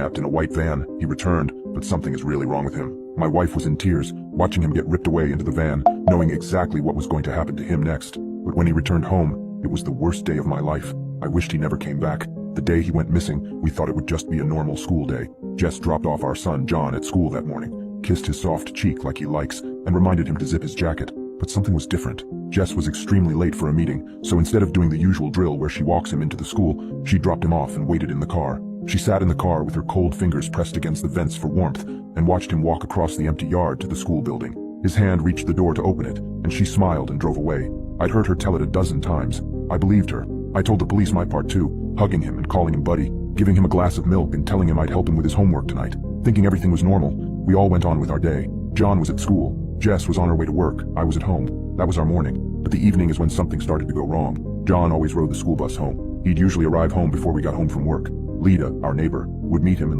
kidnapped in a white van. He returned, but something is really wrong with him. My wife was in tears, watching him get ripped away into the van, knowing exactly what was going to happen to him next. But when he returned home, it was the worst day of my life. I wished he never came back. The day he went missing, we thought it would just be a normal school day. Jess dropped off our son John at school that morning, kissed his soft cheek like he likes, and reminded him to zip his jacket. But something was different. Jess was extremely late for a meeting, so instead of doing the usual drill where she walks him into the school, she dropped him off and waited in the car. She sat in the car with her cold fingers pressed against the vents for warmth, and watched him walk across the empty yard to the school building. His hand reached the door to open it, and she smiled and drove away. I'd heard her tell it a dozen times. I believed her. I told the police my part too, hugging him and calling him buddy, giving him a glass of milk and telling him I'd help him with his homework tonight. Thinking everything was normal, we all went on with our day. John was at school. Jess was on her way to work. I was at home. That was our morning. But the evening is when something started to go wrong. John always rode the school bus home. He'd usually arrive home before we got home from work. Lida, our neighbor, would meet him and